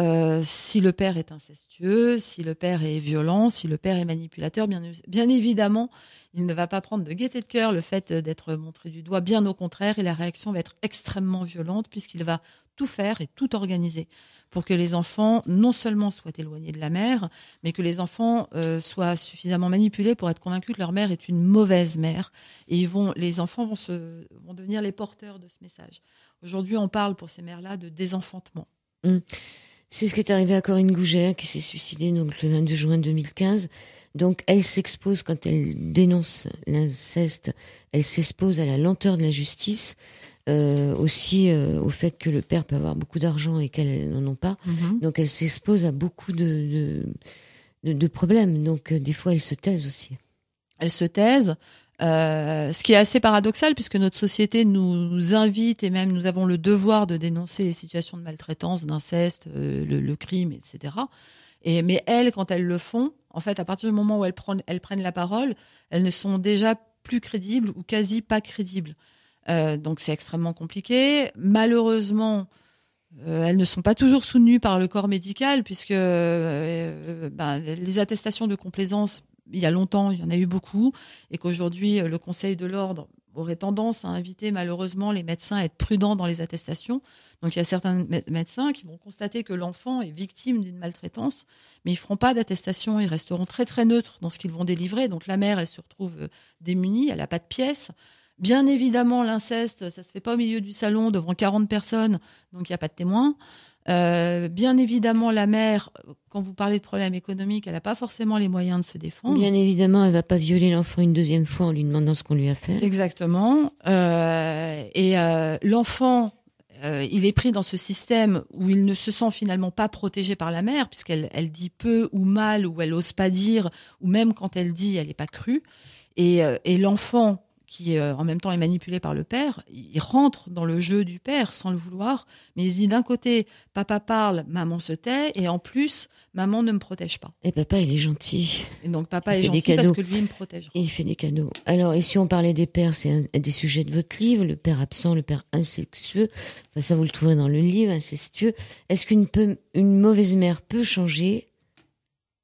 si le père est incestueux, si le père est violent, si le père est manipulateur, bien évidemment, il ne va pas prendre de gaieté de cœur le fait d'être montré du doigt. Bien au contraire, et la réaction va être extrêmement violente puisqu'il va tout faire et tout organiser pour que les enfants non seulement soient éloignés de la mère, mais que les enfants soient suffisamment manipulés pour être convaincus que leur mère est une mauvaise mère. Et les enfants vont devenir les porteurs de ce message. Aujourd'hui, on parle pour ces mères-là de désenfantement. C'est ce qui est arrivé à Corinne Gougère, qui s'est suicidée donc, le 22 juin 2015. Donc, elle s'expose, quand elle dénonce l'inceste, elle s'expose à la lenteur de la justice, aussi au fait que le père peut avoir beaucoup d'argent et qu'elle n'en a pas. Donc, elle s'expose à beaucoup de problèmes. Donc, des fois, elle se taise aussi. Elle se taise. Ce qui est assez paradoxal puisque notre société nous invite et même nous avons le devoir de dénoncer les situations de maltraitance, d'inceste, le crime, etc. Mais elles, quand elles le font, en fait, à partir du moment où elles prennent la parole, elles ne sont déjà plus crédibles ou quasi pas crédibles. Donc c'est extrêmement compliqué. Malheureusement, elles ne sont pas toujours soutenues par le corps médical puisque les attestations de complaisance, il y a longtemps, il y en a eu beaucoup, et qu'aujourd'hui, le Conseil de l'ordre aurait tendance à inviter malheureusement les médecins à être prudents dans les attestations. Donc il y a certains médecins qui vont constater que l'enfant est victime d'une maltraitance, mais ils ne feront pas d'attestation, ils resteront très très neutres dans ce qu'ils vont délivrer. Donc la mère, elle se retrouve démunie, elle n'a pas de pièces. Bien évidemment, l'inceste, ça ne se fait pas au milieu du salon devant 40 personnes, donc il n'y a pas de témoins. Bien évidemment, la mère, quand vous parlez de problèmes économiques, elle n'a pas forcément les moyens de se défendre. Bien évidemment, elle ne va pas violer l'enfant une deuxième fois en lui demandant ce qu'on lui a fait. Exactement. L'enfant il est pris dans ce système où il ne se sent finalement pas protégé par la mère, puisqu'elle dit peu ou mal, ou elle ose pas dire, ou même quand elle dit, elle n'est pas crue. Et l'enfant, qui en même temps est manipulé par le père, il rentre dans le jeu du père sans le vouloir, mais il se dit d'un côté, papa parle, maman se tait, et en plus, maman ne me protège pas. Et papa, il est gentil. Et donc papa est gentil parce que lui, il me protège. Et il fait des cadeaux. Alors, et si on parlait des pères, c'est un des sujets de votre livre, le père absent, le père incestueux. Enfin, ça, vous le trouverez dans le livre, incestueux. Est-ce qu'une mauvaise mère peut changer?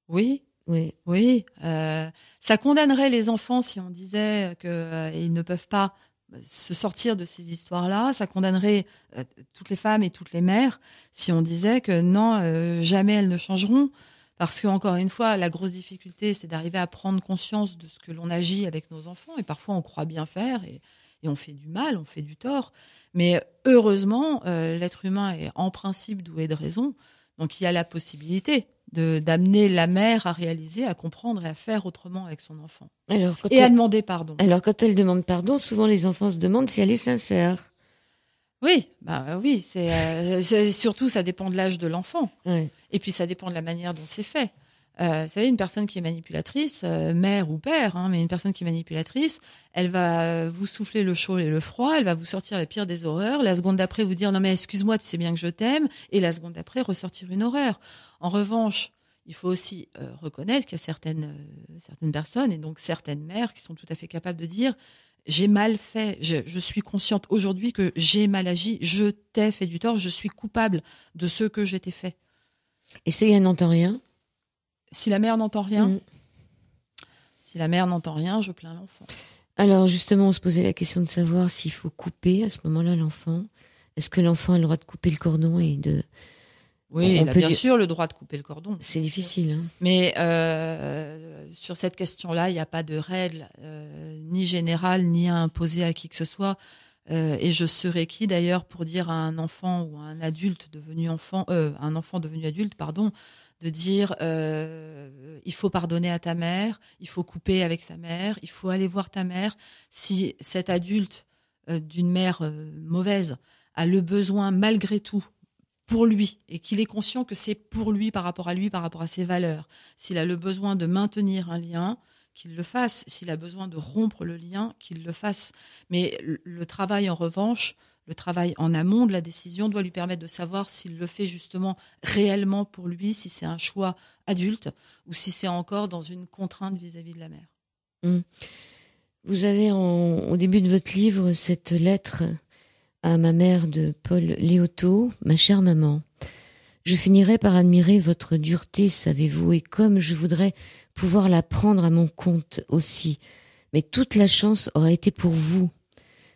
Oui. Oui. Oui. Ça condamnerait les enfants si on disait qu'ils ne peuvent pas se sortir de ces histoires-là. Ça condamnerait toutes les femmes et toutes les mères si on disait que non, jamais elles ne changeront. Parce que, encore une fois, la grosse difficulté, c'est d'arriver à prendre conscience de ce que l'on agit avec nos enfants. Et parfois, on croit bien faire et on fait du mal, on fait du tort. Mais heureusement, l'être humain est en principe doué de raison. Donc, il y a la possibilité d'amener la mère à réaliser, à comprendre et à faire autrement avec son enfant. À demander pardon. Alors, quand elle demande pardon, souvent les enfants se demandent si elle est sincère. Oui, oui, c'est surtout ça dépend de l'âge de l'enfant. Ouais. Et puis ça dépend de la manière dont c'est fait. Vous savez, une personne qui est manipulatrice, mère ou père, mais une personne qui est manipulatrice, elle va vous souffler le chaud et le froid, elle va vous sortir la pire des horreurs, la seconde d'après vous dire non mais excuse-moi, tu sais bien que je t'aime, et la seconde d'après ressortir une horreur. En revanche, il faut aussi reconnaître qu'il y a certaines personnes, et donc certaines mères qui sont tout à fait capables de dire j'ai mal fait, je suis consciente aujourd'hui que j'ai mal agi, je t'ai fait du tort, je suis coupable de ce que je t'ai fait. Et si elle n'entend rien? Si la mère n'entend rien, Si la mère n'entend rien, je plains l'enfant. Alors justement, on se posait la question de savoir s'il faut couper à ce moment-là l'enfant. Est-ce que l'enfant a le droit de couper le cordon et de... Oui, il a bien sûr le droit de couper le cordon. C'est difficile. Hein. Mais sur cette question-là, il n'y a pas de règle ni générale, ni à imposer à qui que ce soit. Et je serais qui d'ailleurs pour dire à un enfant ou à un adulte devenu enfant, un enfant devenu adulte, pardon, de dire il faut pardonner à ta mère, il faut couper avec ta mère, il faut aller voir ta mère. Si cet adulte d'une mère mauvaise a le besoin malgré tout pour lui et qu'il est conscient que c'est pour lui, par rapport à ses valeurs, s'il a le besoin de maintenir un lien, qu'il le fasse. S'il a besoin de rompre le lien, qu'il le fasse. Mais le travail, en revanche, le travail en amont de la décision doit lui permettre de savoir s'il le fait justement réellement pour lui, si c'est un choix adulte ou si c'est encore dans une contrainte vis-à-vis de la mère. Vous avez au début de votre livre cette lettre à ma mère de Paul Léoto, ma chère maman. Je finirai par admirer votre dureté, savez-vous, et comme je voudrais pouvoir la prendre à mon compte aussi. Mais toute la chance aura été pour vous.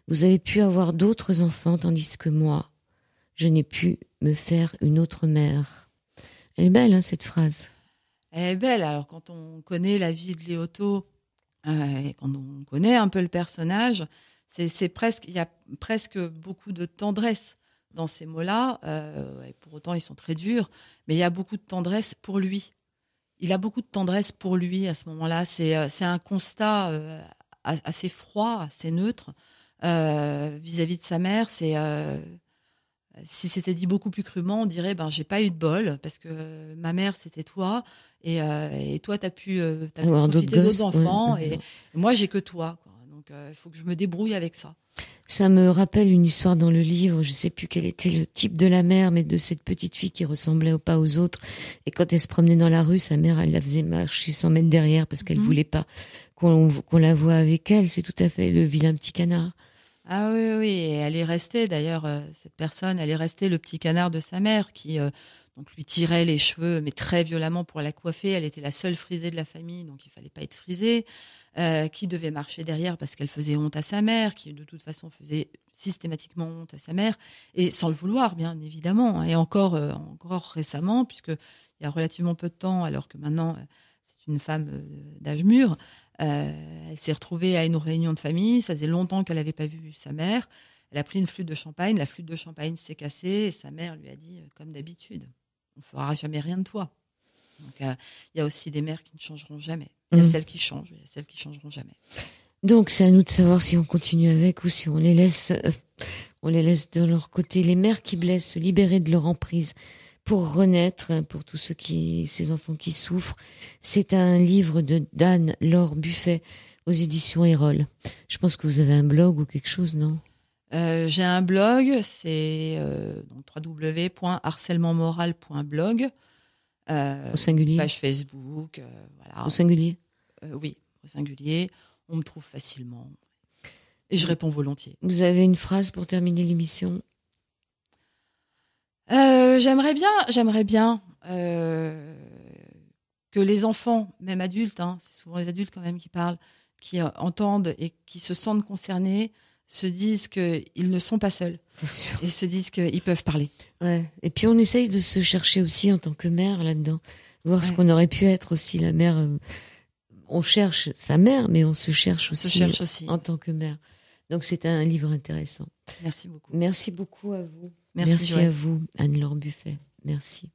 Vous avez pu avoir d'autres enfants, tandis que moi, je n'ai pu me faire une autre mère. Elle est belle, cette phrase. Elle est belle. Alors, quand on connaît la vie de Léoto, et quand on connaît un peu le personnage, il y a presque beaucoup de tendresse dans ces mots-là. Et pour autant, ils sont très durs, mais il y a beaucoup de tendresse pour lui. Il a beaucoup de tendresse pour lui à ce moment-là. C'est un constat assez froid, assez neutre vis-à-vis de sa mère. Si c'était dit beaucoup plus crûment, on dirait j'ai pas eu de bol parce que ma mère c'était toi et toi t'as pu profiter d'autres enfants et moi j'ai que toi, quoi. Donc il faut que je me débrouille avec ça. Ça me rappelle une histoire dans le livre, je sais plus quel était le type de la mère, mais de cette petite fille qui ressemblait pas aux autres. Et quand elle se promenait dans la rue, sa mère, elle la faisait marcher 100 mètres derrière parce qu'elle voulait pas qu'on la voie avec elle. C'est tout à fait le vilain petit canard. Ah oui, oui, et elle est restée, d'ailleurs, cette personne, elle est restée le petit canard de sa mère qui donc lui tirait les cheveux, mais très violemment pour la coiffer. Elle était la seule frisée de la famille, donc il fallait pas être frisée. Qui devait marcher derrière parce qu'elle faisait honte à sa mère, qui de toute façon faisait systématiquement honte à sa mère, et sans le vouloir, bien évidemment. Et encore récemment, puisqu'il y a relativement peu de temps, alors que maintenant c'est une femme d'âge mûr, elle s'est retrouvée à une réunion de famille, ça faisait longtemps qu'elle n'avait pas vu sa mère, elle a pris une flûte de champagne, la flûte de champagne s'est cassée, et sa mère lui a dit, comme d'habitude, on ne fera jamais rien de toi. Donc il y a aussi des mères qui ne changeront jamais. Il y a celles qui changent, il y a celles qui changeront jamais. Donc c'est à nous de savoir si on continue avec ou si on les laisse On les laisse de leur côté. Les mères qui blessent, se libérer de leur emprise pour renaître, pour tous ces enfants qui souffrent. C'est un livre de d'Anne-Laure Buffet aux éditions Erol. Je pense que vous avez un blog ou quelque chose, non? J'ai un blog, c'est www.harcèlementmoral.blog. Au singulier. Page Facebook, voilà. Au singulier. Oui, au singulier. On me trouve facilement. Et je réponds volontiers. Vous avez une phrase pour terminer l'émission? J'aimerais bien que les enfants, même adultes, c'est souvent les adultes quand même qui parlent, qui entendent et qui se sentent concernés, se disent qu'ils ne sont pas seuls. Et se disent qu'ils peuvent parler. Ouais. Et puis on essaye de se chercher aussi en tant que mère là-dedans. Voir ce qu'on aurait pu être aussi, la mère. On cherche sa mère, mais on se cherche aussi en tant que mère. Donc c'est un livre intéressant. Merci beaucoup. Merci beaucoup à vous. Merci à vous, Anne-Laure Buffet. Merci.